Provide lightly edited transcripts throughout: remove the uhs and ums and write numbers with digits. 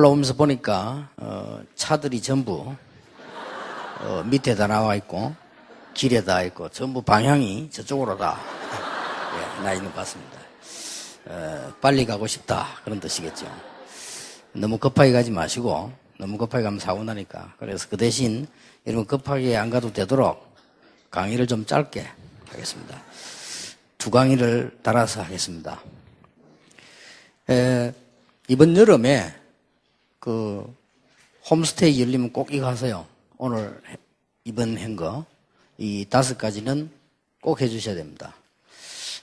올라오면서 보니까 차들이 전부 밑에다 나와 있고 길에 다 있고 전부 방향이 저쪽으로 다 나 있는 것 같습니다. 빨리 가고 싶다 그런 뜻이겠죠. 너무 급하게 가지 마시고 너무 급하게 가면 사고 나니까. 그래서 그 대신 여러분 급하게 안 가도 되도록 강의를 좀 짧게 하겠습니다. 2강의를 달아서 하겠습니다. 이번 여름에 그 홈스테이 열리면 꼭 이거 하세요. 오늘 이번 한 거 이 5가지는 꼭 해주셔야 됩니다.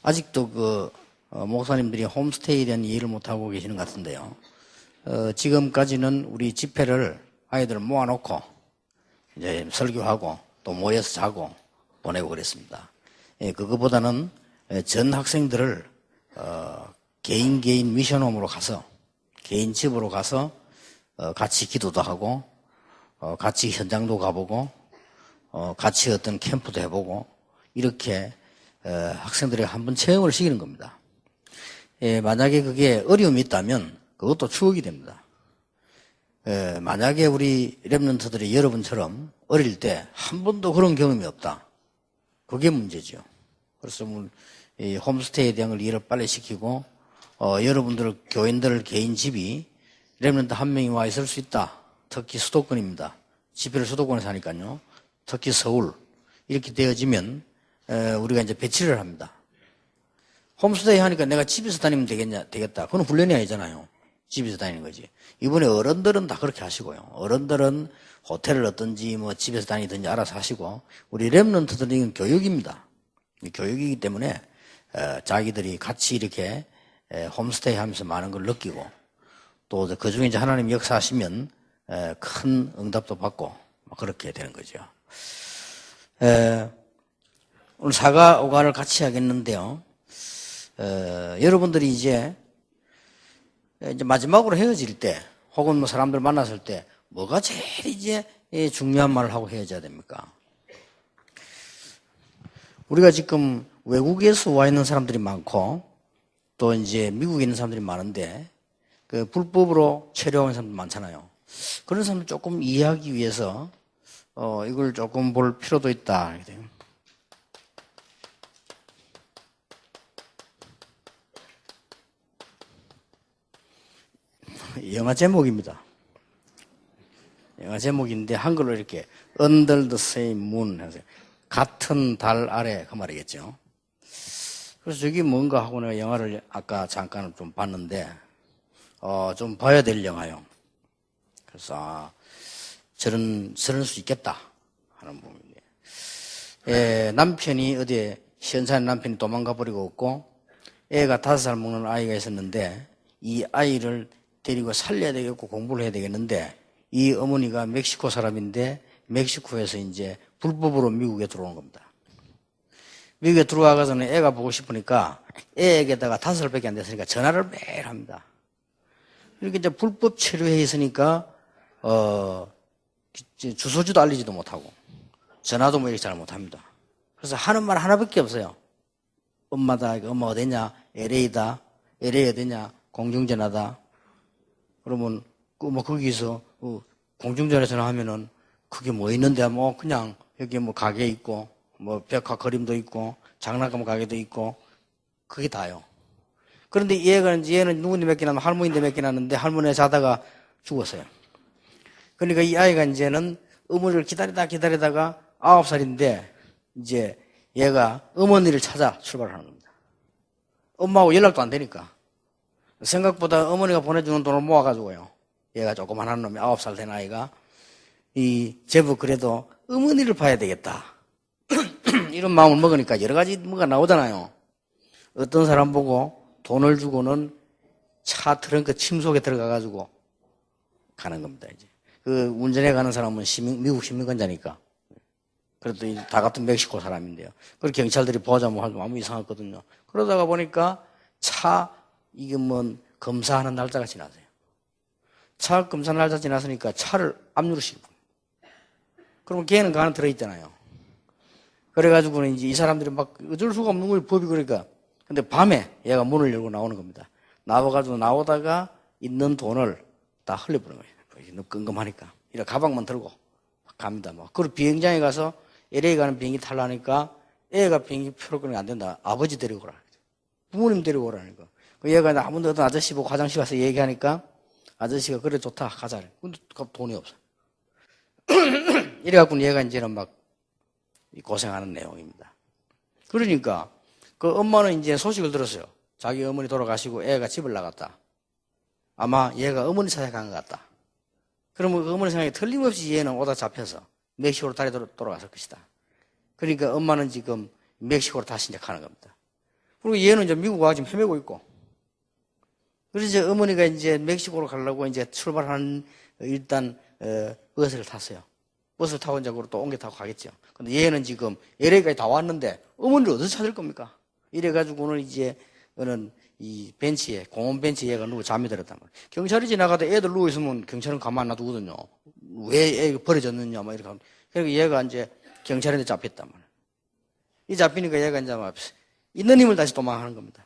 아직도 목사님들이 홈스테이에 대한 이해를 못하고 계시는 것 같은데요. 지금까지는 우리 집회를 아이들을 모아놓고 이제 설교하고 또 모여서 자고 보내고 그랬습니다. 그거보다는 전 학생들을 개인 미션홈으로 가서 개인 집으로 가서 같이 기도도 하고 같이 현장도 가보고 같이 어떤 캠프도 해보고 이렇게 학생들에게 한번 체험을 시키는 겁니다. 만약에 그게 어려움이 있다면 그것도 추억이 됩니다. 만약에 우리 랩런트들이 여러분처럼 어릴 때 한 번도 그런 경험이 없다. 그게 문제죠. 그래서 이 홈스테이에 대한 걸 이해를 빨리 시키고 여러분들 교인들 개인 집이 랩런트 한 명이 와 있을 수 있다. 특히 수도권입니다. 집회를 수도권에서 하니까요. 특히 서울 이렇게 되어지면 우리가 이제 배치를 합니다. 홈스테이 하니까 내가 집에서 다니면 되겠다. 그건 훈련이 아니잖아요. 집에서 다니는 거지. 이번에 어른들은 다 그렇게 하시고요. 어른들은 호텔을 얻든지 뭐 집에서 다니든지 알아서 하시고 우리 랩런트들은 이건 교육입니다. 교육이기 때문에 자기들이 같이 이렇게 홈스테이 하면서 많은 걸 느끼고 또 그 중에 이제 하나님 역사하시면 큰 응답도 받고 그렇게 되는 거죠. 오늘 4가 5가를 같이 하겠는데요. 여러분들이 이제 마지막으로 헤어질 때 혹은 뭐 사람들 만났을 때 뭐가 제일 이제 중요한 말을 하고 헤어져야 됩니까? 우리가 지금 외국에서 와 있는 사람들이 많고 또 이제 미국에 있는 사람들이 많은데 그 불법으로 체류하는 사람들 많잖아요. 그런 사람들 조금 이해하기 위해서 이걸 조금 볼 필요도 있다. 영화 제목입니다. 영화 제목인데 한글로 이렇게 Under the Same Moon 해서 같은 달 아래 그 말이겠죠. 그래서 저기 뭔가 하고 내가 영화를 아까 잠깐 좀 봤는데 좀 봐야 될 영화요. 그래서 저럴 수 있겠다 하는 부분인데 남편이 어디에 시원찮은 남편이 도망가 버리고 없고 애가 5살 먹는 아이가 있었는데 이 아이를 데리고 살려야 되겠고 공부를 해야 되겠는데 이 어머니가 멕시코 사람인데 멕시코에서 이제 불법으로 미국에 들어오는 겁니다. 미국에 들어와가서는 애가 보고 싶으니까 애에게다가 5살밖에 안 됐으니까 전화를 매일 합니다. 이렇게 이제 불법 체류해 있으니까 주소지도 알리지도 못하고 전화도 뭐 이렇게 잘 못합니다. 그래서 하는 말 하나밖에 없어요. 엄마다, 엄마 어디냐? LA다. LA 어디냐? 공중전화다. 그러면 뭐 거기서 공중전화 전화하면은 그게 뭐 있는데 뭐 그냥 여기 뭐 가게 있고 뭐 벽화 그림도 있고 장난감 가게도 있고 그게 다요. 그런데 얘는 누군데 몇 개 나면 할머니인데 몇 개 났는데 할머니가 자다가 죽었어요. 그러니까 이 아이가 이제는 어머니를 기다리다가 9살인데 이제 얘가 어머니를 찾아 출발하는 겁니다. 엄마하고 연락도 안 되니까. 생각보다 어머니가 보내주는 돈을 모아가지고요. 얘가 조그만한 놈이 9살 된 아이가 제법 그래도 어머니를 봐야 되겠다. 이런 마음을 먹으니까 여러 가지 뭐가 나오잖아요. 어떤 사람 보고 돈을 주고는 차 트렁크 침 속에 들어가가지고 가는 겁니다, 이제. 그 운전해 가는 사람은 미국 시민권자니까. 그래도 다 같은 멕시코 사람인데요. 그리고 경찰들이 보자고 하면 아무 이상했거든요. 그러다가 보니까 이게 뭐 검사하는 날짜가 지났어요. 차 검사 날짜 지났으니까 차를 압류를 시키고. 그러면 걔는 그 안에 들어있잖아요. 그래가지고는 이제 이 사람들이 막 어쩔 수가 없는 거예요, 법이 그러니까. 근데 밤에 얘가 문을 열고 나오는 겁니다. 나와가지고 나오다가 있는 돈을 다 흘려버린 거예요. 너무 끈금하니까. 이래 가방만 들고 갑니다. 뭐. 그리고 비행장에 가서 LA 가는 비행기 타려니까 애가 비행기 표를 끊으면 안 된다. 아버지 데리고 오라. 부모님 데리고 오라니까. 그 얘가 아무도 어떤 아저씨 보고 화장실 가서 얘기하니까 아저씨가 그래 좋다 가자. 근데 돈이 없어. 이래갖고 얘가 이제는 막 고생하는 내용입니다. 그러니까 그 엄마는 이제 소식을 들었어요. 자기 어머니 돌아가시고 애가 집을 나갔다. 아마 얘가 어머니 찾아간 것 같다. 그러면 그 어머니 생각에 틀림없이 얘는 오다 잡혀서 멕시코로 다시 돌아갔을 것이다. 그러니까 엄마는 지금 멕시코로 다시 이제 가는 겁니다. 그리고 얘는 이제 미국 와서 지금 헤매고 있고. 그래서 이제 어머니가 이제 멕시코로 가려고 이제 출발하는 일단 버스를 탔어요. 버스를 타고 이제 또 옮겨 타고 가겠죠. 근데 얘는 지금 LA까지 다 왔는데 어머니를 어디서 찾을 겁니까? 이래가지고는 이제 어는 이 벤치에 공원 벤치에 얘가 누구 잠이 들었단 말이에요. 경찰이 지나가다 애들 누워 있으면 경찰은 가만 안 놔두거든요. 왜 애가 버려졌느냐 막 이렇게 하면. 그러니까 얘가 이제 경찰한테 잡혔단 말이에요. 이 잡히니까 얘가 이제 막 있는 힘을 다시 도망하는 겁니다.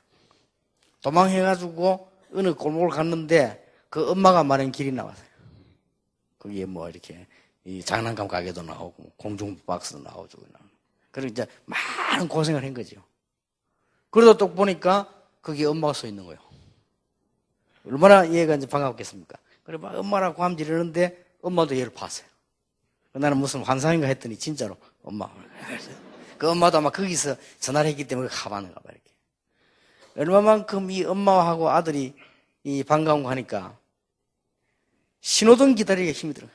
도망해가지고 어느 골목을 갔는데 그 엄마가 말한 길이 나왔어요. 거기에 뭐 이렇게 이 장난감 가게도 나오고 공중 박스도 나오고 그리고 이제 많은 고생을 한 거죠. 그러다 또 보니까 거기에 엄마가 서 있는 거예요. 얼마나 얘가 이제 반갑겠습니까? 그래 막 엄마라고 하면 이러는데 엄마도 얘를 봤어요. 나는 무슨 환상인가 했더니 진짜로 엄마. 그 엄마도 아마 거기서 전화를 했기 때문에 가봤는가 봐 이렇게. 얼마만큼 이 엄마하고 아들이 이 반가운 거 하니까 신호등 기다리기가 힘이 들어요.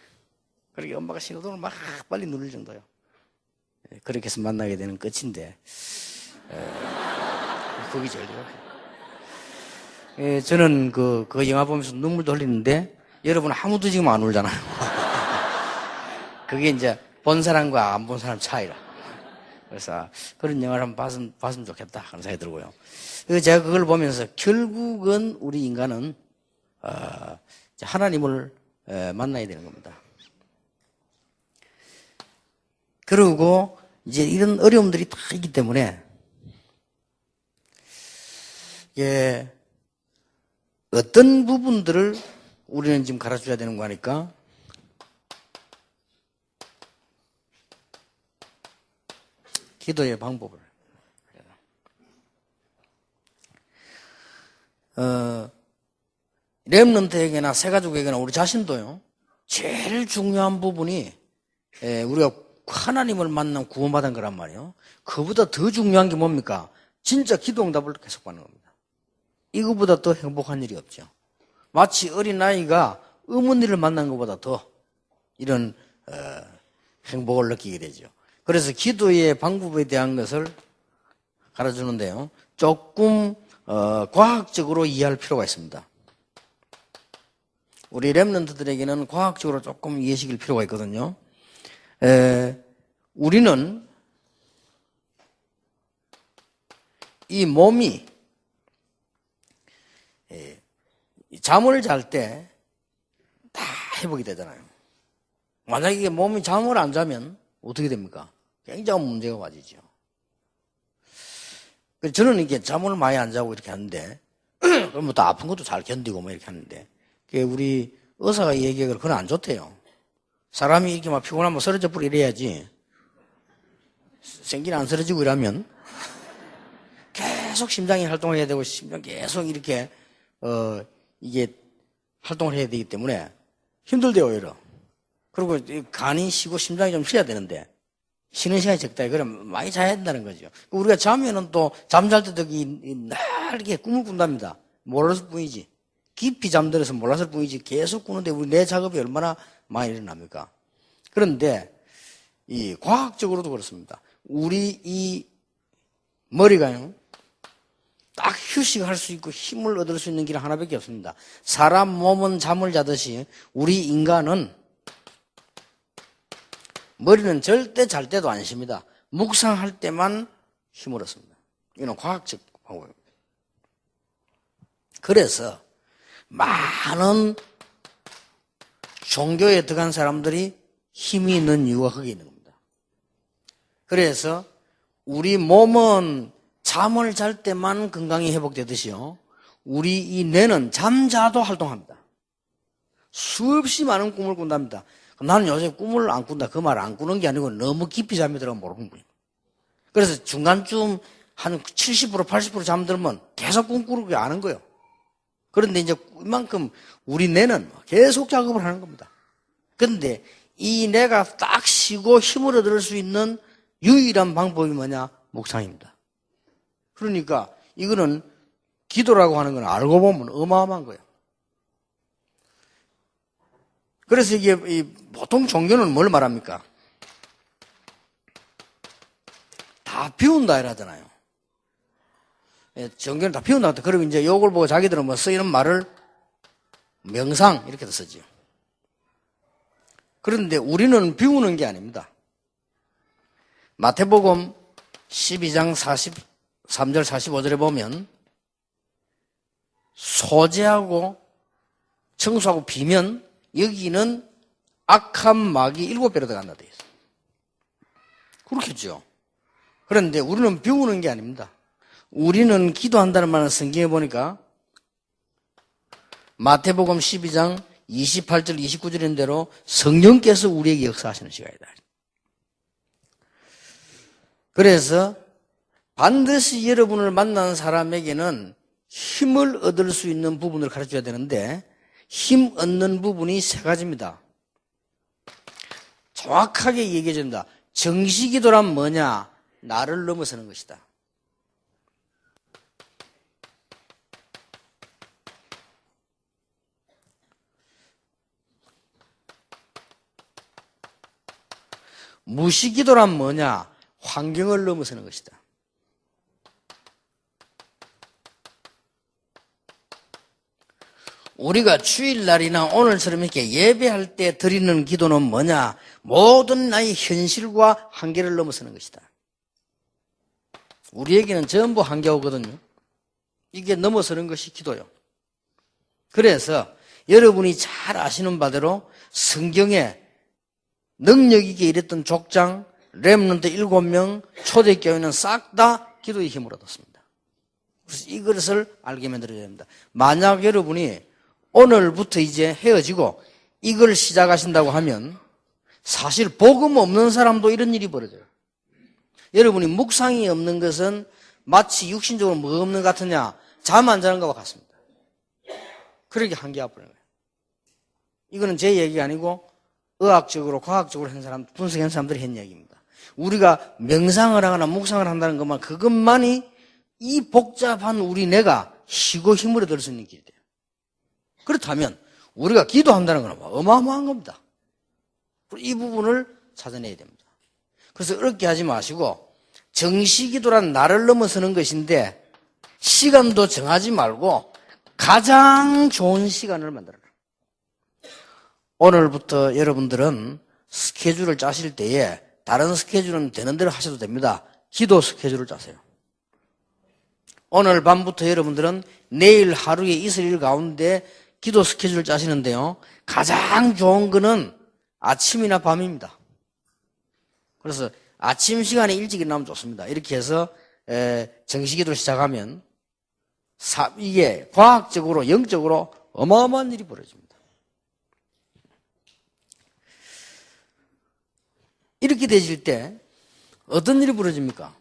그러니까 엄마가 신호등을 막 빨리 누를 정도요. 그렇게 해서 만나게 되는 끝인데 그게 제일 좋아요. 저는 그 영화 보면서 눈물도 흘리는데 여러분 아무도 지금 안 울잖아요. 그게 이제 본 사람과 안 본 사람 차이라. 그래서 그런 영화를 한번 봤으면 좋겠다 그런 생각이 들고요. 그래서 제가 그걸 보면서 결국은 우리 인간은 하나님을 만나야 되는 겁니다. 그리고 이제 이런 어려움들이 다 있기 때문에 어떤 부분들을 우리는 지금 가르쳐줘야 되는 거 하니까 기도의 방법을 렘넌트에게나 새가족에게나 우리 자신도요 제일 중요한 부분이 우리가 하나님을 만나면 구원받은 거란 말이에요. 그보다 더 중요한 게 뭡니까? 진짜 기도 응답을 계속 받는 겁니다. 이거보다 더 행복한 일이 없죠. 마치 어린아이가 어머니를 만난 것보다 더 이런 행복을 느끼게 되죠. 그래서 기도의 방법에 대한 것을 가르쳐주는데요. 조금 과학적으로 이해할 필요가 있습니다. 우리 렘넌트들에게는 과학적으로 조금 이해시킬 필요가 있거든요. 우리는 이 몸이 잠을 잘 때 다 회복이 되잖아요. 만약에 몸이 잠을 안 자면 어떻게 됩니까? 굉장한 문제가 와지죠. 저는 이게 잠을 많이 안 자고 이렇게 하는데, 그러면 또 아픈 것도 잘 견디고 뭐 이렇게 하는데, 우리 의사가 얘기하기를 그건 안 좋대요. 사람이 이렇게 막 피곤하면 쓰러져 버리고 이래야지, 생기는 안 쓰러지고 이러면, 계속 심장이 활동을 해야 되고, 심장 계속 이렇게, 이게 활동을 해야 되기 때문에 힘들대요, 오히려. 그리고 간이 쉬고 심장이 좀 쉬어야 되는데, 쉬는 시간이 적다. 그러면 많이 자야 된다는 거죠. 우리가 자면은 또 잠잘 때도 날 이렇게 꿈을 꾼답니다. 몰랐을 뿐이지. 깊이 잠들어서 몰랐을 뿐이지 계속 꾸는데 우리 뇌 작업이 얼마나 많이 일어납니까? 그런데 이 과학적으로도 그렇습니다. 우리 이 머리가요, 딱 휴식할 수 있고 힘을 얻을 수 있는 길 하나밖에 없습니다. 사람 몸은 잠을 자듯이 우리 인간은 머리는 절대 잘 때도 안 쉽니다. 묵상할 때만 힘을 얻습니다. 이건 과학적 방법입니다. 그래서 많은 종교에 들어간 사람들이 힘이 있는 이유가 거기에 있는 겁니다. 그래서 우리 몸은 잠을 잘 때만 건강이 회복되듯이요, 우리 이 뇌는 잠자도 활동합니다. 수없이 많은 꿈을 꾼답니다. 그럼 나는 요새 꿈을 안 꾼다. 그 말 안 꾸는 게 아니고 너무 깊이 잠이 들어가 모르는 거예요. 그래서 중간쯤 한 70% 80% 잠들면 계속 꿈꾸게 아는 거예요. 그런데 이제 이만큼 우리 뇌는 계속 작업을 하는 겁니다. 그런데 이 뇌가 딱 쉬고 힘을 얻을 수 있는 유일한 방법이 뭐냐? 묵상입니다. 그러니까 이거는 기도라고 하는 건 알고 보면 어마어마한 거예요. 그래서 이게 보통 종교는 뭘 말합니까? 다 비운다 이러잖아요. 종교는 다 비운다. 그러면 이제 요걸 보고 자기들은 뭐 쓰이는 말을 명상 이렇게 쓰죠. 그런데 우리는 비우는 게 아닙니다. 마태복음 12장 43절 45절에 보면 소재하고 청소하고 비면 여기는 악한 마귀 7배로 들어간다 되어 있어요. 그렇겠죠. 그런데 우리는 비우는 게 아닙니다. 우리는 기도한다는 말은 성경에 보니까 마태복음 12장 28절 29절인 대로 성령께서 우리에게 역사하시는 시간이다. 그래서 반드시 여러분을 만나는 사람에게는 힘을 얻을 수 있는 부분을 가르쳐야 되는데 힘 얻는 부분이 세 가지입니다. 정확하게 얘기해 줍니다. 정시기도란 뭐냐? 나를 넘어서는 것이다. 무시기도란 뭐냐? 환경을 넘어서는 것이다. 우리가 주일날이나 오늘처럼 이렇게 예배할 때 드리는 기도는 뭐냐? 모든 나의 현실과 한계를 넘어서는 것이다. 우리에게는 전부 한계가 오거든요. 이게 넘어서는 것이 기도요. 그래서 여러분이 잘 아시는 바대로 성경에 능력 있게 일했던 족장, 렘넌트 7명, 초대교회는 싹 다 기도의 힘을 얻었습니다. 그래서 이것을 알게 만들어야 됩니다. 만약 여러분이 오늘부터 이제 헤어지고 이걸 시작하신다고 하면 사실 복음 없는 사람도 이런 일이 벌어져요. 여러분이 묵상이 없는 것은 마치 육신적으로 뭐 없는 것 같으냐? 잠 안 자는 것과 같습니다. 그렇게 한계가 버리는 거예요. 이거는 제 얘기가 아니고 의학적으로 과학적으로 한 사람, 분석한 사람들이 한 얘기입니다. 우리가 명상을 하거나 묵상을 한다는 것만 그것만이 이 복잡한 우리 뇌가 쉬고 힘을 얻을 수 있는 길이 돼요. 그렇다면 우리가 기도한다는 건 어마어마한 겁니다. 이 부분을 찾아내야 됩니다. 그래서 어렵게 하지 마시고 정시기도란 나를 넘어서는 것인데 시간도 정하지 말고 가장 좋은 시간을 만들어라. 오늘부터 여러분들은 스케줄을 짜실 때에 다른 스케줄은 되는 대로 하셔도 됩니다. 기도 스케줄을 짜세요. 오늘 밤부터 여러분들은 내일 하루에 있을 일 가운데 기도 스케줄을 짜시는데요. 가장 좋은 거는 아침이나 밤입니다. 그래서 아침 시간에 일찍 일어나면 좋습니다. 이렇게 해서 정시기도를 시작하면 이게 과학적으로 영적으로 어마어마한 일이 벌어집니다. 이렇게 되실 때 어떤 일이 벌어집니까?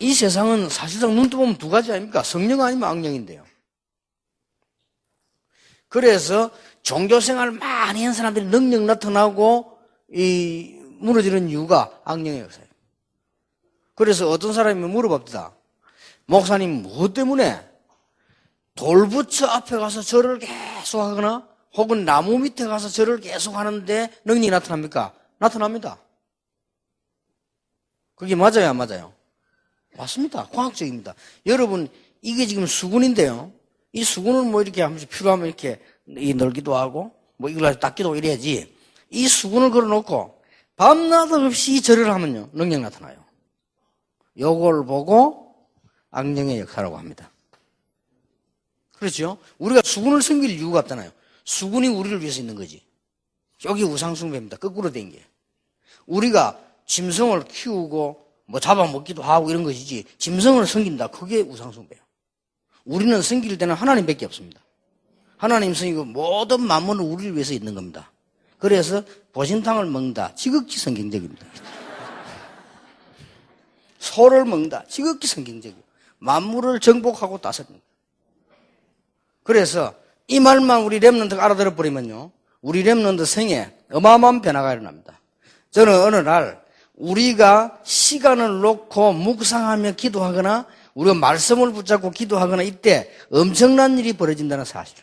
이 세상은 사실상 눈 떠보면 두 가지 아닙니까? 성령 아니면 악령인데요. 그래서 종교생활 많이 한 사람들이 능력 나타나고 무너지는 이유가 악령의 역사예요. 그래서 어떤 사람이 물어봅니다. 목사님 무엇 때문에 돌부처 앞에 가서 절을 계속 하거나 혹은 나무 밑에 가서 절을 계속 하는데 능력이 나타납니까? 나타납니다. 그게 맞아요, 안 맞아요? 맞습니다. 과학적입니다. 여러분, 이게 지금 수군인데요. 이 수군은 뭐 이렇게 하면서 필요하면 이렇게 널기도 하고, 뭐 이걸 닦기도 이래야지. 이 수군을 걸어놓고 밤낮 없이 절을 하면요, 능력 나타나요. 요걸 보고 악령의 역사라고 합니다. 그렇죠? 우리가 수군을 섬길 이유가 없잖아요. 수군이 우리를 위해서 있는 거지. 여기 우상숭배입니다. 거꾸로 된 게. 우리가 짐승을 키우고 뭐 잡아먹기도 하고 이런 것이지 짐승을 섬긴다. 그게 우상숭배예요. 우리는 섬길 때는 하나님밖에 없습니다. 하나님 섬기고 모든 만물은 우리를 위해서 있는 겁니다. 그래서 보신탕을 먹는다. 지극히 성경적입니다. 소를 먹는다. 지극히 성경적이에요. 만물을 정복하고 다스립니다. 그래서 이 말만 우리 렘넌트가 알아들어버리면요, 우리 렘넌트 생에 어마어마한 변화가 일어납니다. 저는 어느 날 우리가 시간을 놓고 묵상하며 기도하거나 우리가 말씀을 붙잡고 기도하거나 이때 엄청난 일이 벌어진다는 사실.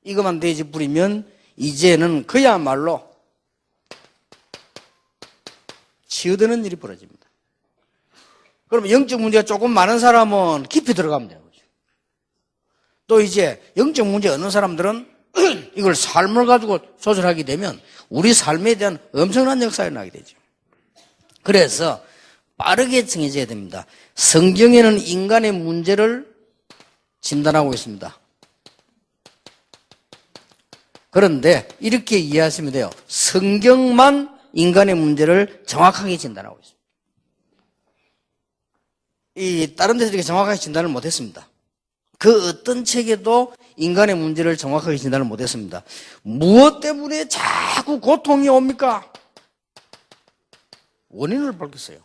이것만 돼지 부리면 이제는 그야말로 치어드는 일이 벌어집니다. 그러면 영적 문제가 조금 많은 사람은 깊이 들어가면 되는 거죠. 또 이제 영적 문제 없는 사람들은 이걸 삶을 가지고 조절하게 되면 우리 삶에 대한 엄청난 역사가 나게 되죠. 그래서 빠르게 정해져야 됩니다. 성경에는 인간의 문제를 진단하고 있습니다. 그런데 이렇게 이해하시면 돼요. 성경만 인간의 문제를 정확하게 진단하고 있습니다. 다른 데서 이렇게 정확하게 진단을 못했습니다. 그 어떤 책에도 인간의 문제를 정확하게 진단을 못했습니다. 무엇 때문에 자꾸 고통이 옵니까? 원인을 밝혔어요.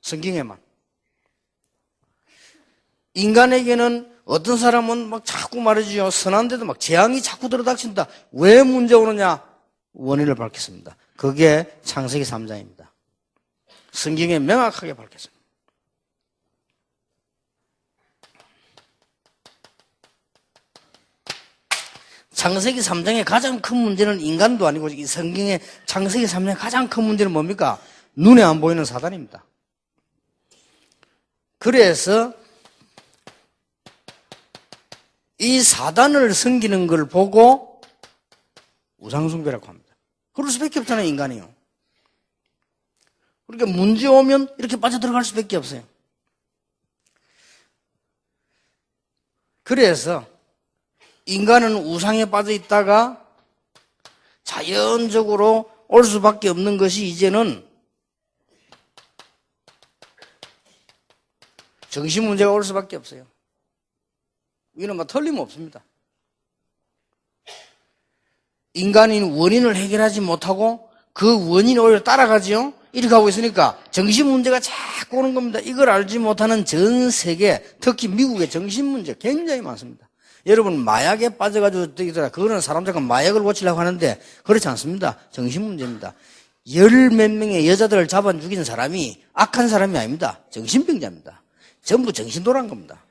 성경에만. 인간에게는 어떤 사람은 막 자꾸 말해주죠. 선한데도 막 재앙이 자꾸 들어닥친다. 왜 문제 오느냐? 원인을 밝혔습니다. 그게 창세기 3장입니다. 성경에 명확하게 밝혔습니다. 창세기 3장의 가장 큰 문제는 인간도 아니고 이 성경의 창세기 3장의 가장 큰 문제는 뭡니까? 눈에 안 보이는 사단입니다. 그래서 이 사단을 섬기는 걸 보고 우상숭배라고 합니다. 그럴 수밖에 없잖아요, 인간이요. 그러니까 문제 오면 이렇게 빠져들어갈 수밖에 없어요. 그래서 인간은 우상에 빠져 있다가 자연적으로 올 수밖에 없는 것이 이제는 정신 문제가 올 수밖에 없어요. 이는 뭐 틀림없습니다. 인간이 원인을 해결하지 못하고 그 원인을 오히려 따라가지요. 이렇게 하고 있으니까 정신 문제가 자꾸 오는 겁니다. 이걸 알지 못하는 전 세계, 특히 미국의 정신 문제 굉장히 많습니다. 여러분 마약에 빠져가지고 그거는 사람 잠깐 마약을 고치려고 하는데 그렇지 않습니다. 정신 문제입니다. 열 몇 명의 여자들을 잡아 죽인 사람이 악한 사람이 아닙니다. 정신병자입니다. 전부 정신 돌아간 겁니다.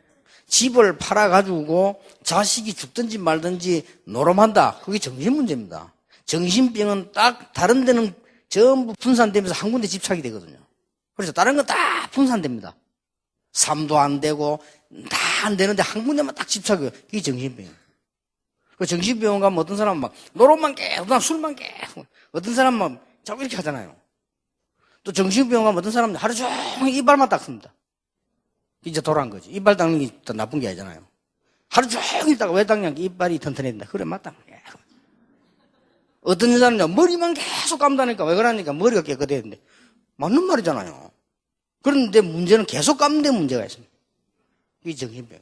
집을 팔아가지고 자식이 죽든지 말든지 노름한다. 그게 정신 문제입니다. 정신병은 딱 다른 데는 전부 분산되면서 한 군데 집착이 되거든요. 그래서 다른 건 다 분산됩니다. 삶도 안 되고 다 안 되는데 한 군데만 딱 집착해요. 그게 정신병이에요. 그 정신병원 가면 어떤 사람은 막 노름만 계속, 술만 계속, 어떤 사람은 자꾸 이렇게 하잖아요. 또 정신병원 가면 어떤 사람은 하루 종일 이빨만 닦습니다. 이제 돌아간 거지. 이빨 닦는 게 더 나쁜 게 아니잖아요. 하루 종일 닦아. 왜 닦냐? 이빨이 튼튼해진다. 그래, 맞다. 어떤 여자는 머리만 계속 감다니까. 왜 그러니까? 머리가 깨끗해야 되는데. 맞는 말이잖아요. 그런데 문제는 계속 감는 데 문제가 있습니다. 이게 정신병이에요.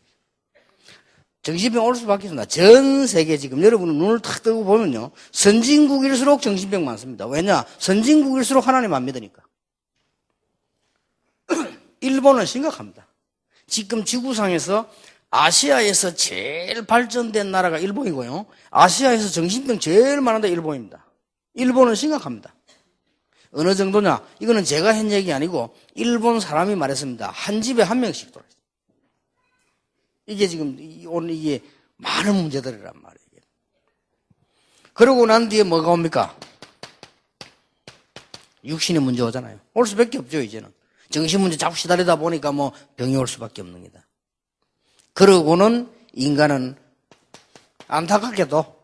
정신병 올 수밖에 없습니다. 전 세계 지금 여러분은 눈을 탁 뜨고 보면요. 선진국일수록 정신병 많습니다. 왜냐? 선진국일수록 하나님 안 믿으니까. 일본은 심각합니다. 지금 지구상에서 아시아에서 제일 발전된 나라가 일본이고요. 아시아에서 정신병 제일 많은 데가 일본입니다. 일본은 심각합니다. 어느 정도냐? 이거는 제가 한 얘기 아니고 일본 사람이 말했습니다. 한 집에 한 명씩 돌아있어요. 이게 지금 오늘 이게 많은 문제들이란 말이에요. 그러고 난 뒤에 뭐가 옵니까? 육신의 문제 오잖아요. 올 수밖에 없죠, 이제는. 정신 문제 자꾸 시달리다 보니까 뭐 병이 올 수밖에 없는 겁니다. 그러고는 인간은 안타깝게도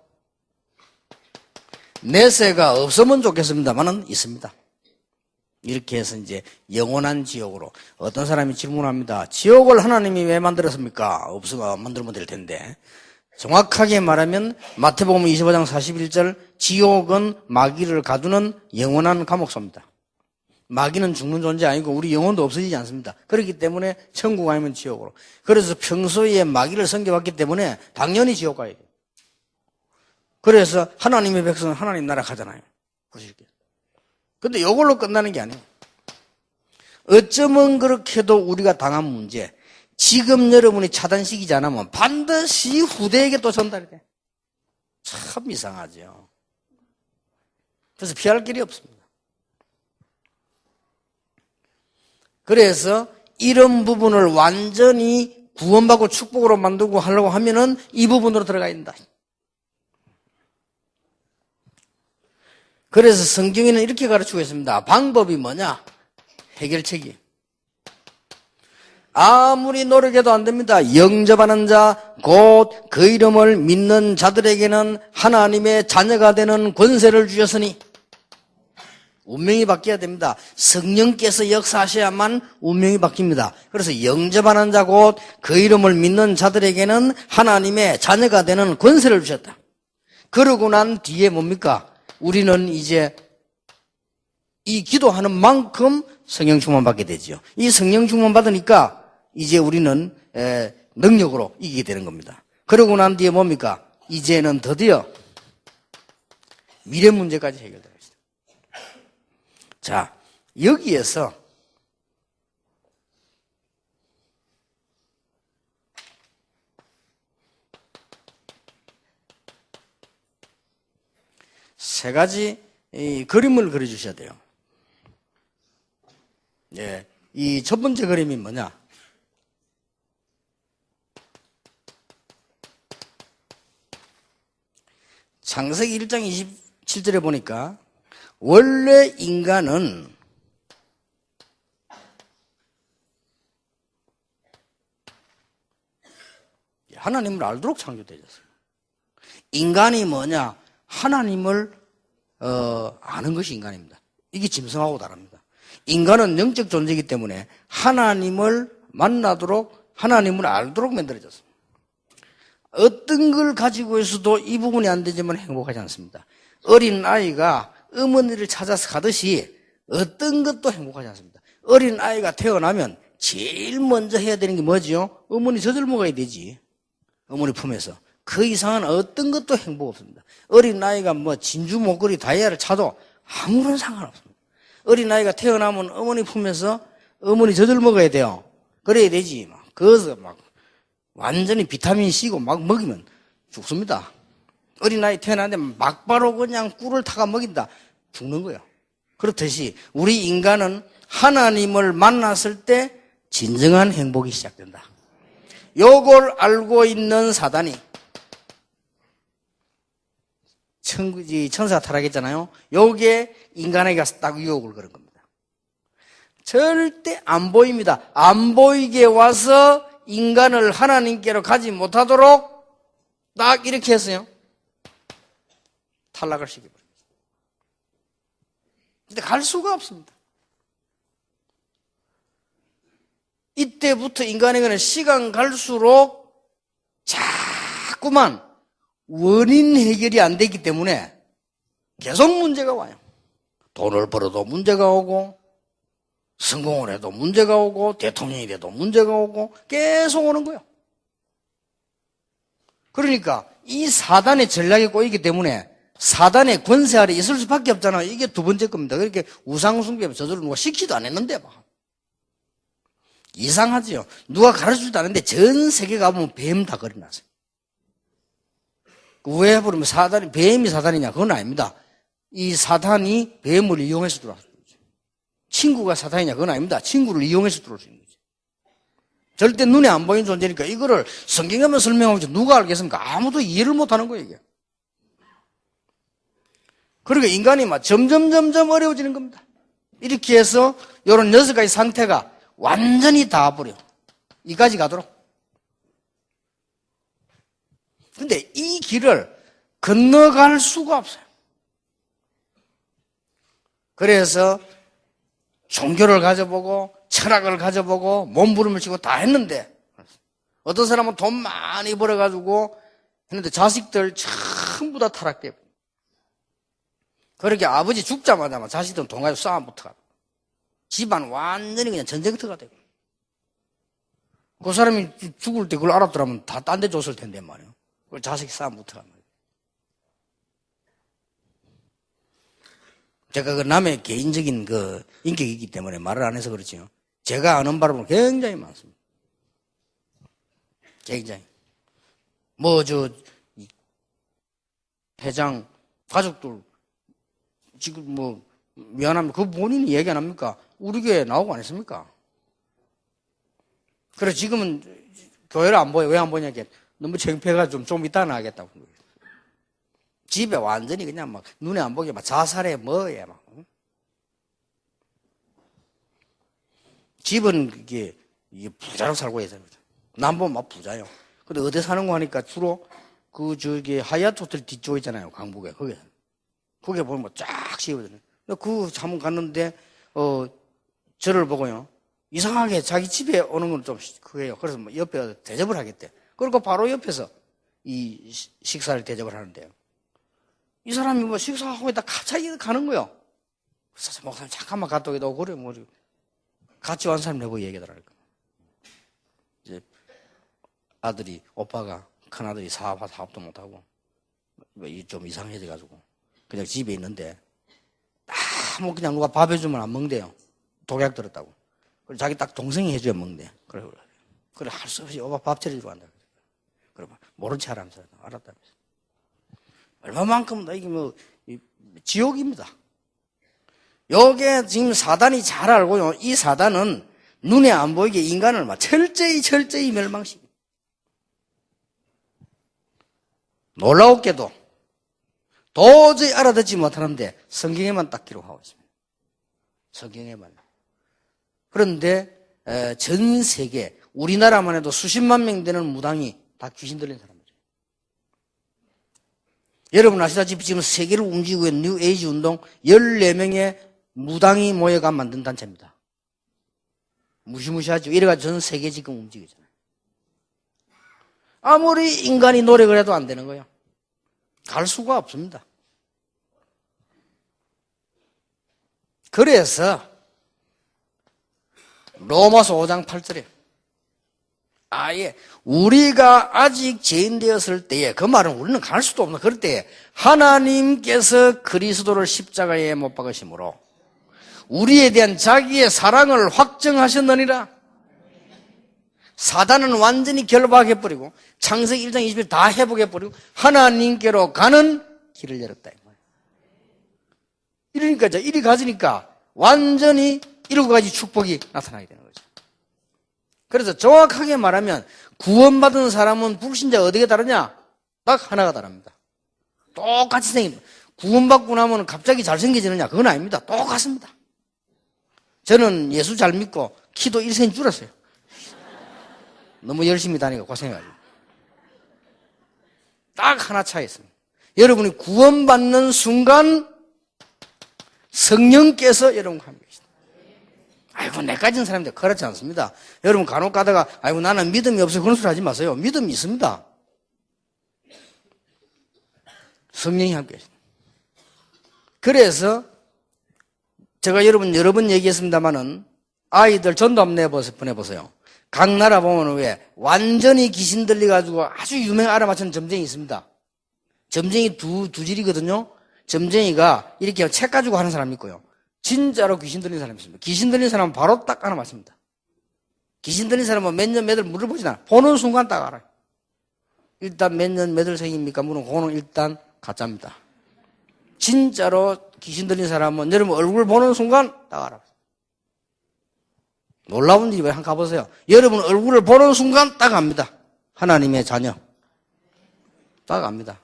내세가 없으면 좋겠습니다만은 있습니다. 이렇게 해서 이제 영원한 지옥으로 어떤 사람이 질문합니다. 지옥을 하나님이 왜 만들었습니까? 없으면 만들면 될 텐데. 정확하게 말하면 마태복음 25장 41절 지옥은 마귀를 가두는 영원한 감옥소입니다. 마귀는 죽는 존재 아니고 우리 영혼도 없어지지 않습니다. 그렇기 때문에 천국 아니면 지옥으로. 그래서 평소에 마귀를 섬겨왔기 때문에 당연히 지옥 가야 돼요. 그래서 하나님의 백성은 하나님 나라 가잖아요. 보실게요. 근데 이걸로 끝나는 게 아니에요. 어쩌면 그렇게도 우리가 당한 문제, 지금 여러분이 차단시키지 않으면 반드시 후대에게 또 전달이 돼. 참 이상하죠. 그래서 피할 길이 없습니다. 그래서 이런 부분을 완전히 구원받고 축복으로 만들고 하려고 하면은 이 부분으로 들어가야 된다. 그래서 성경에는 이렇게 가르치고 있습니다. 방법이 뭐냐? 해결책이. 아무리 노력해도 안 됩니다. 영접하는 자, 곧 그 이름을 믿는 자들에게는 하나님의 자녀가 되는 권세를 주셨으니 운명이 바뀌어야 됩니다. 성령께서 역사하셔야만 운명이 바뀝니다. 그래서 영접하는 자, 곧 그 이름을 믿는 자들에게는 하나님의 자녀가 되는 권세를 주셨다. 그러고 난 뒤에 뭡니까? 우리는 이제 이 기도하는 만큼 성령 충만 받게 되죠. 이 성령 충만 받으니까 이제 우리는 능력으로 이기게 되는 겁니다. 그러고 난 뒤에 뭡니까? 이제는 드디어 미래 문제까지 해결되고 있습니다. 자, 여기에서 세 가지 그림을 그려주셔야 돼요. 예, 이 첫 번째 그림이 뭐냐? 창세기 1장 27절에 보니까 원래 인간은 하나님을 알도록 창조되었어요. 인간이 뭐냐? 하나님을 아는 것이 인간입니다. 이게 짐승하고 다릅니다. 인간은 영적 존재이기 때문에 하나님을 만나도록 하나님을 알도록 만들어졌습니다. 어떤 걸 가지고 있어도 이 부분이 안 되지만 행복하지 않습니다. 어린 아이가 어머니를 찾아서 가듯이 어떤 것도 행복하지 않습니다. 어린 아이가 태어나면 제일 먼저 해야 되는 게 뭐지요? 어머니 젖을 먹어야 되지. 어머니 품에서. 그 이상은 어떤 것도 행복 없습니다. 어린 아이가 뭐 진주 목걸이 다이아를 차도 아무런 상관없습니다. 어린 아이가 태어나면 어머니 품에서 어머니 젖을 먹어야 돼요. 그래야 되지. 막 그래서 막 완전히 비타민 C고 막 먹이면 죽습니다. 어린아이 태어났는데 막바로 그냥 꿀을 타가 먹인다. 죽는 거예요. 그렇듯이 우리 인간은 하나님을 만났을 때 진정한 행복이 시작된다. 요걸 알고 있는 사단이 천사가 타락했잖아요. 요게 인간에게 딱 유혹을 걸은 겁니다. 절대 안 보입니다. 안 보이게 와서 인간을 하나님께로 가지 못하도록 딱 이렇게 했어요. 탈락을 시켜버립니다. 근데 갈 수가 없습니다. 이때부터 인간에게는 시간 갈수록 자꾸만 원인 해결이 안 되기 때문에 계속 문제가 와요. 돈을 벌어도 문제가 오고 성공을 해도 문제가 오고 대통령이 돼도 문제가 오고 계속 오는 거예요. 그러니까 이 사단의 전략에 꼬이기 때문에 사단의 권세 아래 있을 수밖에 없잖아요. 이게 두 번째 겁니다. 그렇게 우상숭배 저절로 누가 시키도 안 했는데 막. 이상하지요. 누가 가르치지도 않았는데 전 세계 가보면 뱀 다 거리나서. 왜 부르면 사단이 뱀이 사단이냐? 그건 아닙니다. 이 사단이 뱀을 이용해서 들어왔어요. 친구가 사탄이냐? 그건 아닙니다. 친구를 이용해서 들어올 수 있는 거죠. 절대 눈에 안 보이는 존재니까 이거를 성경에만 설명하면 누가 알겠습니까? 아무도 이해를 못하는 거예요, 이게. 그러니까 인간이 막 점점 어려워지는 겁니다. 이렇게 해서 이런 6가지 상태가 완전히 다 버려. 이까지 가도록. 근데 이 길을 건너갈 수가 없어요. 그래서 종교를 가져보고 철학을 가져보고 몸부림을 치고 다 했는데 어떤 사람은 돈 많이 벌어가지고 했는데 자식들 전부 다 타락돼. 그렇게 아버지 죽자마자 자식들은 돈 가지고 싸움부터 가고 집안 완전히 그냥 전쟁터가 되고. 그 사람이 죽을 때 그걸 알았더라면 다 딴 데 줬을 텐데 말이에요. 그걸 자식 싸움부터 하면. 제가 그 남의 개인적인 그 인격이기 때문에 말을 안 해서 그렇지요. 제가 아는 바로는 굉장히 많습니다. 굉장히. 회장, 가족들, 지금 미안합니다. 그 본인이 얘기 안 합니까? 우리 교회 나오고 안 했습니까? 그래서 지금은 교회를 안 보여. 왜 안 보냐? 너무 창피해가지고 좀 이따 나가겠다고. 집에 완전히 그냥 막 눈에 안 보게 막 자살해 뭐해 막. 집은 이게 부자로 살고 있어요. 남보면 막 부자요. 근데 어디 사는 거 하니까 주로 하얏트 호텔 뒤쪽에 있잖아요. 강북에. 거기에 보면 뭐 쫙 씌우거든요. 그 한번 갔는데, 저를 보고요. 이상하게 자기 집에 오는 건 좀 그래요. 그래서 뭐 옆에 대접을 하겠대. 그리고 바로 옆에서 이 식사를 대접을 하는데요. 이 사람이 뭐 식사하고 있다 갑자기 가는 거요. 그래서 목사님 잠깐만 갔다 오기도 하고, 그래, 같이 온 사람 내고 얘기하더라고요. 이제 아들이, 오빠가, 큰아들이 사업도 못하고, 좀 이상해져가지고, 그냥 집에 있는데, 그냥 누가 밥 해주면 안 먹는데요. 독약 들었다고. 그래, 자기 딱 동생이 해줘야 먹는데. 그래, 할 수 없이 오빠 밥 차려주러 간다. 그래, 모른 체 하라면서. 알았다면서. 얼마만큼, 이게 지옥입니다. 요게 지금 사단이 잘 알고요. 이 사단은 눈에 안 보이게 인간을 막 철저히 멸망시킵니다. 놀라웠게도 도저히 알아듣지 못하는데 성경에만 딱 기록하고 있습니다. 성경에만. 그런데 전 세계 우리나라만 해도 수십만 명 되는 무당이 다 귀신 들린 사람이죠. 여러분 아시다시피 지금 세계를 움직이고 있는 뉴 에이지 운동 14명의 무당이 모여가 만든 단체입니다. 무시무시하죠. 이래가지고 전 세계 지금 움직이잖아요. 아무리 인간이 노력을 해도 안 되는 거예요. 갈 수가 없습니다. 그래서 로마서 5장 8절에 아예 우리가 아직 죄인 되었을 때에, 그 말은 우리는 갈 수도 없는 그럴 때에 하나님께서 그리스도를 십자가에 못 박으심으로 우리에 대한 자기의 사랑을 확정하셨느니라. 사단은 완전히 결박해버리고 창세기 1장 20일 다 회복해버리고 하나님께로 가는 길을 열었다. 이러니까 이리 가지니까 완전히 7가지 축복이 나타나게 되는 거죠. 그래서 정확하게 말하면 구원받은 사람은 불신자가 어디가 다르냐? 딱 하나가 다릅니다. 똑같이 생깁니다. 구원받고 나면 갑자기 잘생겨지느냐? 그건 아닙니다. 똑같습니다. 저는 예수 잘 믿고 키도 1cm 줄었어요. 너무 열심히 다니고 고생해가지고. 딱 하나 차이 있습니다. 여러분이 구원받는 순간 성령께서 여러분과 함께 계십니다. 아이고 내까지는 사람인데 그렇지 않습니다. 여러분 간혹 가다가 아이고 나는 믿음이 없어 그런 소리 하지 마세요. 믿음이 있습니다. 성령이 함께 계십니다. 그래서 제가 여러 번 얘기했습니다마는 아이들 전도 한번 보내보세요. 각 나라 보면 왜 완전히 귀신 들려가지고 아주 유명 알아맞힌 점쟁이 있습니다. 점쟁이 두 질이거든요. 점쟁이가 이렇게 책 가지고 하는 사람이 있고요. 진짜로 귀신 들린 사람이 있습니다. 귀신 들린 사람은 바로 딱 알아맞습니다. 귀신 들린 사람은 몇 년 몇월 물어보진 않아요. 보는 순간 딱 알아요. 일단 몇 년 몇월 생입니까? 물은 그거는 일단 가짜입니다. 진짜로 귀신 들린 사람은 여러분 얼굴 보는 순간 딱 알아요. 놀라운 일이 왜 한번 가보세요. 여러분 얼굴을 보는 순간 딱 압니다. 하나님의 자녀. 딱 압니다.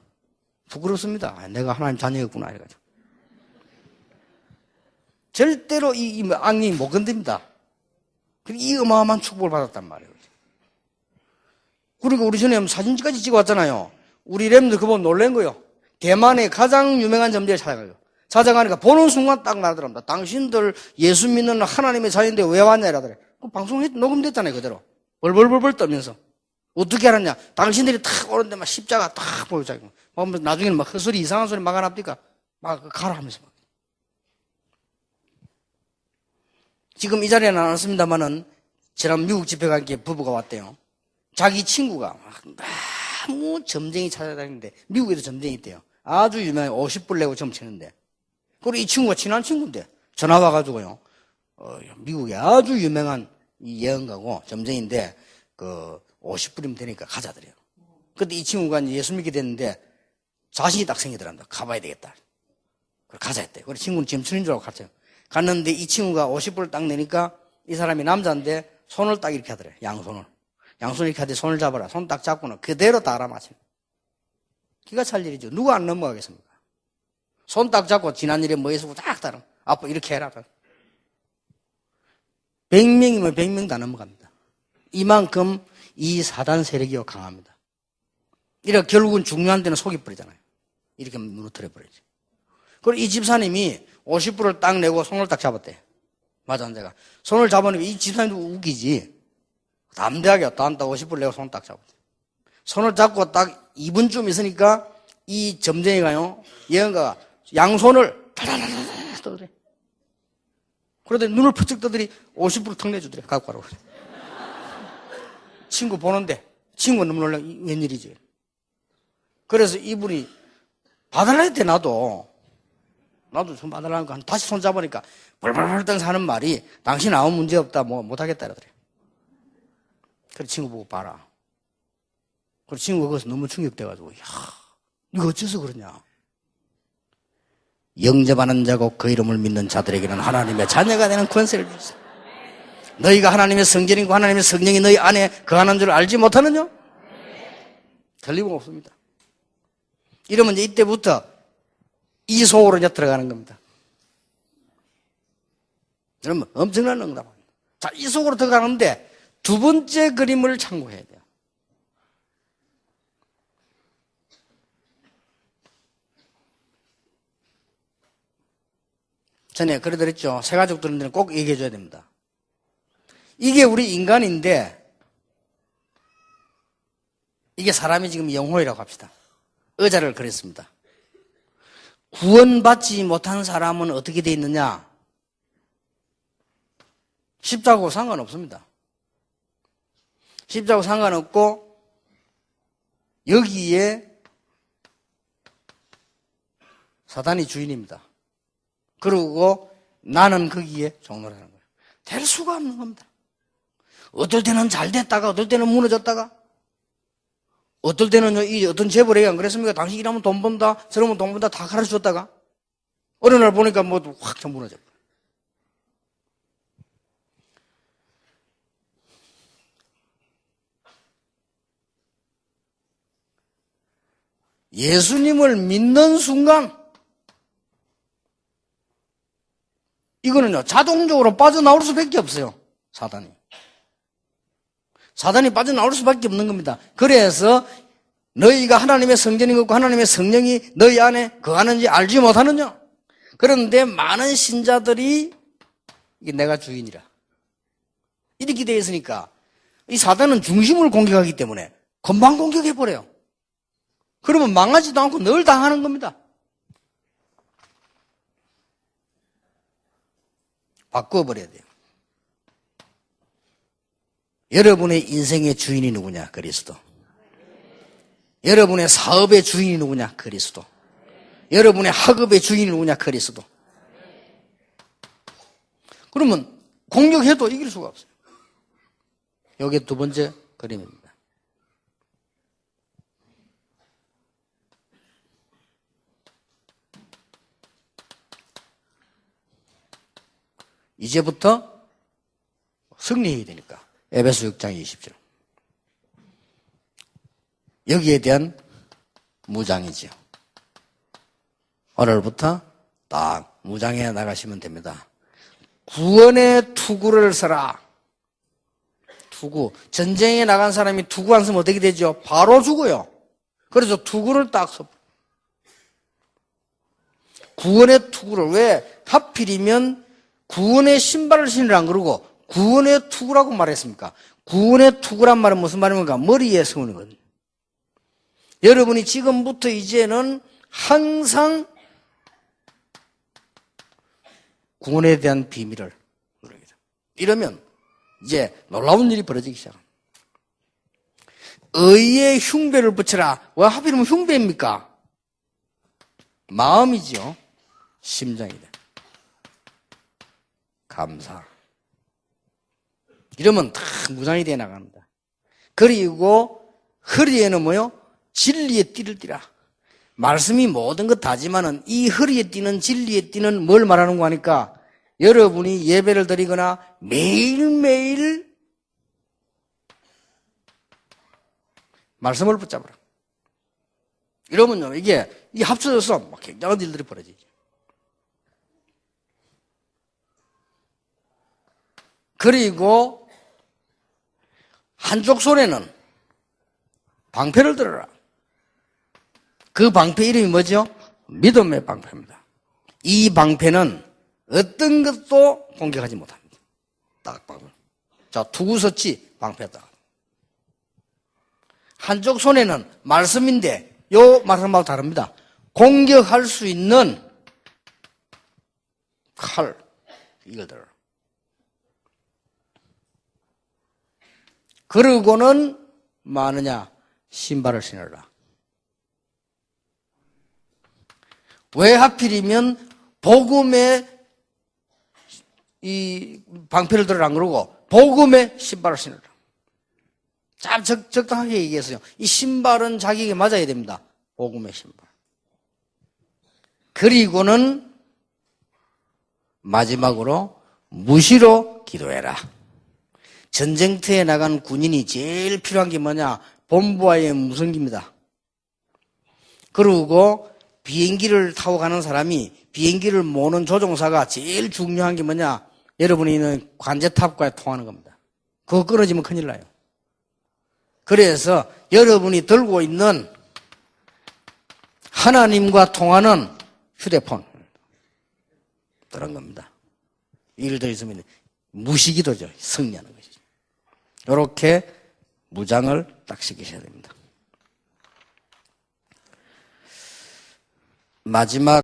부끄럽습니다. 내가 하나님 자녀였구나 이래가지고. 절대로 이 악령이 못 건듭니다. 이 어마어마한 축복을 받았단 말이에요. 그리고 우리 전에 사진까지 찍어왔잖아요. 우리 랩들 그거 보고 놀란 거예요. 대만의 가장 유명한 점쟁이를 찾아가요. 찾아가니까 보는 순간 딱 말하더랍니다. 당신들 예수 믿는 하나님의 자녀인데 왜 왔냐 이러더래. 그 방송 녹음됐잖아요 그대로. 벌벌벌벌 떨면서. 어떻게 알았냐. 당신들이 탁 오는데 막 십자가 탁 보여주고 나중에는 막 헛소리 이상한 소리 막아납니까? 막 가라 하면서. 지금 이 자리에는 안 왔습니다만은 지난 미국 집회 간 게 부부가 왔대요. 자기 친구가 너무 점쟁이 찾아다니는데 미국에도 점쟁이 있대요. 아주 유명해. 50불 내고 점치는데. 그리고 이 친구가 친한 친구인데 전화 와가지고요. 미국에 아주 유명한 이 예언가고 점쟁인데 50불이면 되니까 가자더래요. 근데 이 친구가 이제 예수 믿게 됐는데 자신이 딱 생기더랍니다. 가봐야 되겠다. 그래 가자 했대. 그래 친구는 지금 친인 줄 알고 갔어요. 갔는데 이 친구가 50불을 딱 내니까 이 사람이 남자인데 손을 딱 이렇게 하더래. 양손을. 양손을 이렇게 하더니 손을 잡아라. 손 딱 잡고는 그대로 다 알아맞히는. 기가 찰 일이죠. 누가 안 넘어가겠습니까? 손 딱 잡고 지난 일에 뭐 했었고 딱 따라. 아빠 이렇게 해라. 100명이면 100명 다 넘어갑니다. 이만큼 이 사단 세력이 강합니다. 이렇게 결국은 중요한 데는 속이 버리잖아요. 이렇게 무너뜨려 버리죠. 그리고 이 집사님이 50불을 딱 내고 손을 딱 잡았대. 맞아, 내가. 손을 잡으니까 이 집사님도 웃기지. 담대하게 딱 50불 내고 손을 딱 잡았대. 손을 잡고 딱 2분쯤 있으니까 이 점쟁이가요, 예언가가 양손을 달달달달 떠들래. 그러더니 눈을 펄쩍 떠더니 50불을 턱 내주더래. 갖고 가라고. 친구 보는데, 친구가 너무 놀라, 웬일이지? 그래서 이분이 받으려 했대, 나도 좀 받으려니까 다시 손 잡으니까 벌벌벌 떠서 하는 말이 당신 아무 문제 없다, 뭐 못하겠다 이러더래. 그래 친구 보고 봐라. 그래 친구가 거기서 너무 충격돼가지고, 야, 이거 어째서 그러냐. 영접하는 자고 그 이름을 믿는 자들에게는 하나님의 자녀가 되는 권세를 주셨어요. 너희가 하나님의 성전이고 하나님의 성령이 너희 안에 거하는 줄 알지 못하느냐? 틀림없습니다. 이러면 이제 이때부터 이 속으로 이제 들어가는 겁니다. 그러면 엄청난 응답입니다. 자, 이 속으로 들어가는데 두 번째 그림을 참고해야 돼요. 전에 그래드렸죠. 새 가족들은 꼭 얘기해 줘야 됩니다. 이게 우리 인간인데 이게 사람이 지금 영혼이라고 합시다. 의자를 그렸습니다. 구원받지 못한 사람은 어떻게 돼 있느냐? 십자가하고 상관없습니다. 십자가하고 상관없고 여기에 사단이 주인입니다. 그리고 나는 거기에 종노라는 거예요. 될 수가 없는 겁니다. 어떨 때는 잘 됐다가 어떨 때는 무너졌다가 어떨 때는 이 어떤 재벌에게 안 그랬습니까? 당신 일하면 돈 번다, 저러면 돈 번다 다 가르쳐줬다가 어느 날 보니까 뭐 확 무너져. 예수님을 믿는 순간 이거는요 자동적으로 빠져나올 수밖에 없어요. 사단이 빠져나올 수밖에 없는 겁니다. 그래서 너희가 하나님의 성전인 것과 하나님의 성령이 너희 안에 거하는지 알지 못하느냐? 그런데 많은 신자들이 이게 내가 주인이라 이렇게 되어 있으니까 이 사단은 중심을 공격하기 때문에 금방 공격해버려요. 그러면 망하지도 않고 늘 당하는 겁니다. 바꿔버려야 돼요. 여러분의 인생의 주인이 누구냐? 그리스도. 여러분의 사업의 주인이 누구냐? 그리스도. 여러분의 학업의 주인이 누구냐? 그리스도. 그러면 공격해도 이길 수가 없어요. 이게 두 번째 그림입니다. 이제부터 승리해야 되니까. 에베소 6장 20절. 여기에 대한 무장이지요. 오늘부터 딱 무장해 나가시면 됩니다. 구원의 투구를 써라. 투구. 전쟁에 나간 사람이 투구 안 쓰면 어떻게 되죠? 바로 죽어요. 그래서 투구를 딱 써. 구원의 투구를 왜 하필이면 구원의 신발을 신으라 안 그러고 구원의 투구라고 말했습니까? 구원의 투구란 말은 무슨 말입니까? 머리에 세우는 거거든요. 여러분이 지금부터 이제는 항상 구원에 대한 비밀을 누리게 됩니다. 이러면 이제 놀라운 일이 벌어지기 시작합니다. 의에 흉배를 붙여라. 왜 하필이면 흉배입니까? 마음이지요. 심장이다. 감사. 이러면 다 무장이 되어 나갑니다. 그리고 허리에는 뭐요? 진리의 띠를 띠라. 말씀이 모든 것 다지만은 이 허리에 띠는 진리의 띠는 뭘 말하는 거 하니까 여러분이 예배를 드리거나 매일매일 말씀을 붙잡으라. 이러면요, 이게 합쳐져서 막 굉장한 일들이 벌어지죠. 그리고 한쪽 손에는 방패를 들어라. 그 방패 이름이 뭐죠? 믿음의 방패입니다. 이 방패는 어떤 것도 공격하지 못합니다. 딱 봐도. 자, 투구서치 방패다. 한쪽 손에는 말씀인데 요 말씀하고 다릅니다. 공격할 수 있는 칼, 이걸 들어라. 그러고는 뭐하느냐? 신발을 신어라. 왜 하필이면 복음의 이 방패를 들으라 안 그러고 복음의 신발을 신어라. 참 적당하게 얘기했어요. 이 신발은 자기에게 맞아야 됩니다. 복음의 신발. 그리고는 마지막으로 무시로 기도해라. 전쟁터에 나간 군인이 제일 필요한 게 뭐냐? 본부와의 무성기입니다. 그리고 비행기를 타고 가는 사람이 비행기를 모는 조종사가 제일 중요한 게 뭐냐? 여러분이 있는 관제탑과 통하는 겁니다. 그거 끊어지면 큰일 나요. 그래서 여러분이 들고 있는 하나님과 통하는 휴대폰 그런 겁니다. 일들 있으면 무시기도죠. 승리하는 것이죠. 이렇게 무장을 딱 시키셔야 됩니다. 마지막